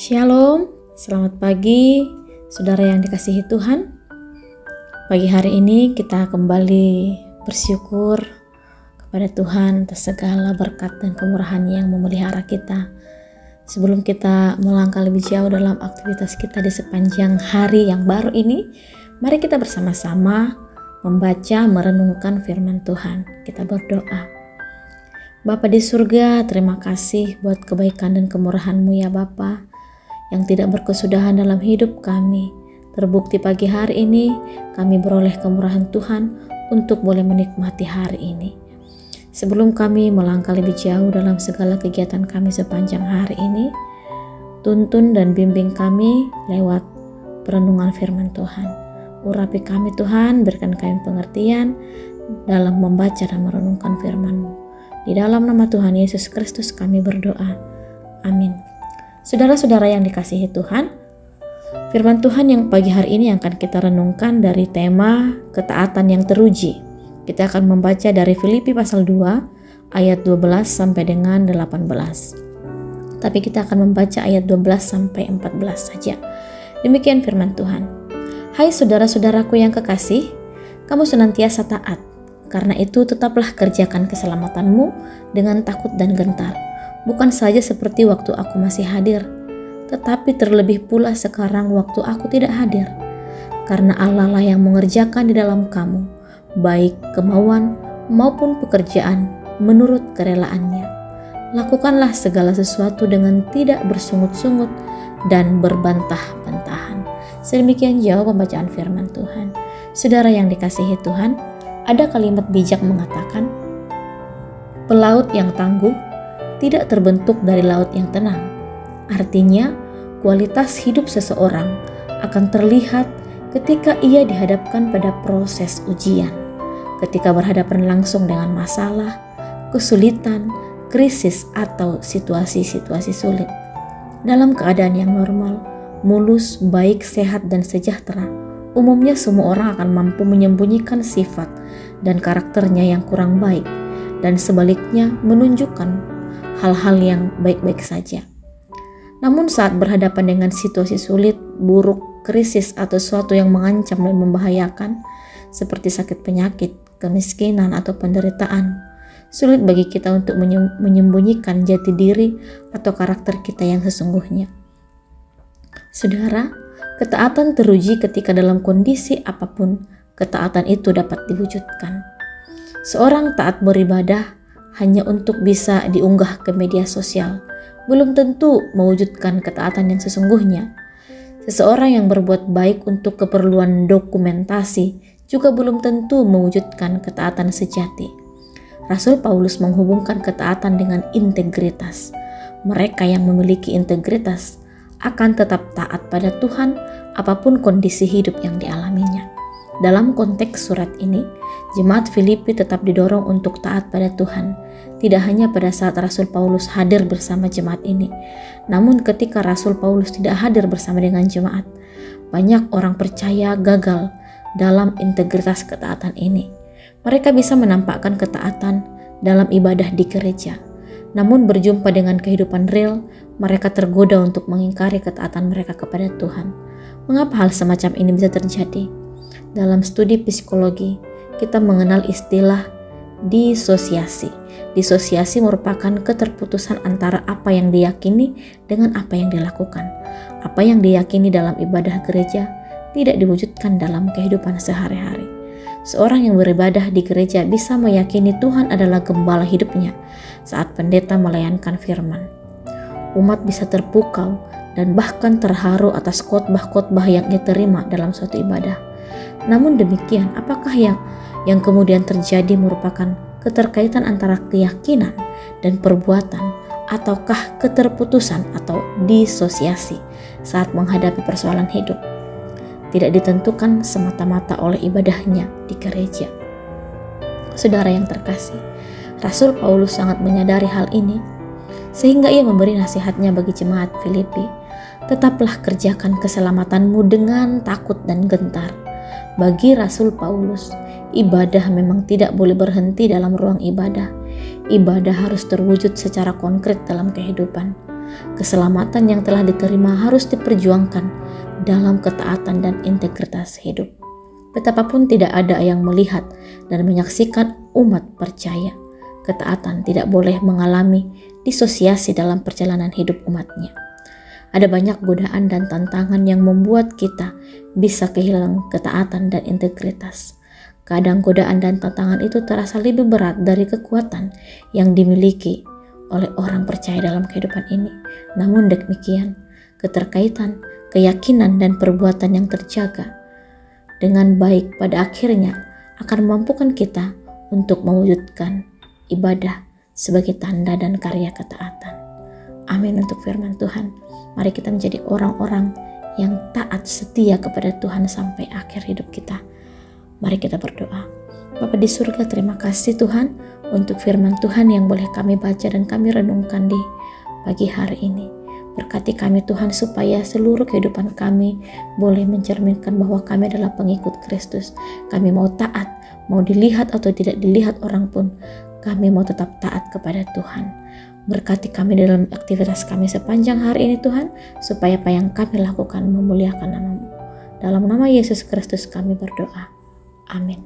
Shalom, selamat pagi saudara yang dikasihi Tuhan. Pagi hari ini kita kembali bersyukur kepada Tuhan atas segala berkat dan kemurahan yang memelihara kita. Sebelum kita melangkah lebih jauh dalam aktivitas kita di sepanjang hari yang baru ini, mari kita bersama-sama membaca, merenungkan firman Tuhan. Kita berdoa. Bapa di surga, terima kasih buat kebaikan dan kemurahan-Mu ya Bapa, yang tidak berkesudahan dalam hidup kami. Terbukti pagi hari ini kami beroleh kemurahan Tuhan untuk boleh menikmati hari ini. Sebelum kami melangkah lebih jauh dalam segala kegiatan kami sepanjang hari ini, tuntun dan bimbing kami lewat perenungan firman Tuhan. Urapi kami Tuhan, berikan kami pengertian dalam membaca dan merenungkan firman-Mu. Di dalam nama Tuhan Yesus Kristus kami berdoa. Amin. Saudara-saudara yang dikasihi Tuhan, firman Tuhan yang pagi hari ini yang akan kita renungkan dari tema ketaatan yang teruji. Kita akan membaca dari Filipi pasal 2 ayat 12 sampai dengan 18. Tapi kita akan membaca ayat 12 sampai 14 saja. Demikian firman Tuhan. Hai saudara-saudaraku yang kekasih, kamu senantiasa taat. Karena itu tetaplah kerjakan keselamatanmu dengan takut dan gentar. Bukan saja seperti waktu aku masih hadir, tetapi terlebih pula sekarang waktu aku tidak hadir. Karena Allah lah yang mengerjakan di dalam kamu, baik kemauan maupun pekerjaan menurut kerelaannya. Lakukanlah segala sesuatu dengan tidak bersungut-sungut dan berbantah-bantahan. Sedemikian jauh pembacaan firman Tuhan. Saudara yang dikasihi Tuhan, ada kalimat bijak mengatakan, pelaut yang tangguh tidak terbentuk dari laut yang tenang. Artinya, kualitas hidup seseorang akan terlihat ketika ia dihadapkan pada proses ujian, ketika berhadapan langsung dengan masalah, kesulitan, krisis, atau situasi-situasi sulit. Dalam keadaan yang normal, mulus, baik, sehat, dan sejahtera, umumnya semua orang akan mampu menyembunyikan sifat dan karakternya yang kurang baik, dan sebaliknya menunjukkan hal-hal yang baik-baik saja. Namun saat berhadapan dengan situasi sulit, buruk, krisis, atau sesuatu yang mengancam dan membahayakan, seperti sakit penyakit, kemiskinan, atau penderitaan, sulit bagi kita untuk menyembunyikan jati diri atau karakter kita yang sesungguhnya. Saudara, ketaatan teruji ketika dalam kondisi apapun, ketaatan itu dapat diwujudkan. Seorang taat beribadah hanya untuk bisa diunggah ke media sosial, belum tentu mewujudkan ketaatan yang sesungguhnya. Seseorang yang berbuat baik untuk keperluan dokumentasi juga belum tentu mewujudkan ketaatan sejati. Rasul Paulus menghubungkan ketaatan dengan integritas. Mereka yang memiliki integritas akan tetap taat pada Tuhan apapun kondisi hidup yang dialaminya. Dalam konteks surat ini, jemaat Filipi tetap didorong untuk taat pada Tuhan, tidak hanya pada saat Rasul Paulus hadir bersama jemaat ini, namun ketika Rasul Paulus tidak hadir bersama dengan jemaat, banyak orang percaya gagal dalam integritas ketaatan ini. Mereka bisa menampakkan ketaatan dalam ibadah di gereja, namun berjumpa dengan kehidupan real, mereka tergoda untuk mengingkari ketaatan mereka kepada Tuhan. Mengapa hal semacam ini bisa terjadi? Dalam studi psikologi, kita mengenal istilah disosiasi. Disosiasi merupakan keterputusan antara apa yang diyakini dengan apa yang dilakukan. Apa yang diyakini dalam ibadah gereja tidak diwujudkan dalam kehidupan sehari-hari. Seorang yang beribadah di gereja bisa meyakini Tuhan adalah gembala hidupnya saat pendeta melayankan firman. Umat bisa terpukau dan bahkan terharu atas khotbah-khotbah yang ia terima dalam suatu ibadah. Namun demikian, apakah yang kemudian terjadi merupakan keterkaitan antara keyakinan dan perbuatan, ataukah keterputusan atau disosiasi saat menghadapi persoalan hidup? Tidak ditentukan semata-mata oleh ibadahnya di gereja. Saudara yang terkasih, Rasul Paulus sangat menyadari hal ini, sehingga ia memberi nasihatnya bagi jemaat Filipi, tetaplah kerjakan keselamatanmu dengan takut dan gentar. Bagi Rasul Paulus, ibadah memang tidak boleh berhenti dalam ruang ibadah. Ibadah harus terwujud secara konkret dalam kehidupan. Keselamatan yang telah diterima harus diperjuangkan dalam ketaatan dan integritas hidup. Betapapun tidak ada yang melihat dan menyaksikan umat percaya, ketaatan tidak boleh mengalami disosiasi dalam perjalanan hidup umatnya. Ada banyak godaan dan tantangan yang membuat kita bisa kehilangan ketaatan dan integritas. Kadang godaan dan tantangan itu terasa lebih berat dari kekuatan yang dimiliki oleh orang percaya dalam kehidupan ini. Namun demikian, keterkaitan, keyakinan, dan perbuatan yang terjaga dengan baik pada akhirnya akan memampukan kita untuk mewujudkan ibadah sebagai tanda dan karya ketaatan. Amin untuk firman Tuhan. Mari kita menjadi orang-orang yang taat setia kepada Tuhan sampai akhir hidup kita. Mari kita berdoa. Bapa di surga, terima kasih Tuhan untuk firman Tuhan yang boleh kami baca dan kami renungkan di pagi hari ini. Berkati kami Tuhan supaya seluruh kehidupan kami boleh mencerminkan bahwa kami adalah pengikut Kristus. Kami mau taat, mau dilihat atau tidak dilihat orang pun, kami mau tetap taat kepada Tuhan. Berkati kami dalam aktivitas kami sepanjang hari ini Tuhan, supaya apa yang kami lakukan memuliakan nama-Mu. Dalam nama Yesus Kristus kami berdoa. Amin.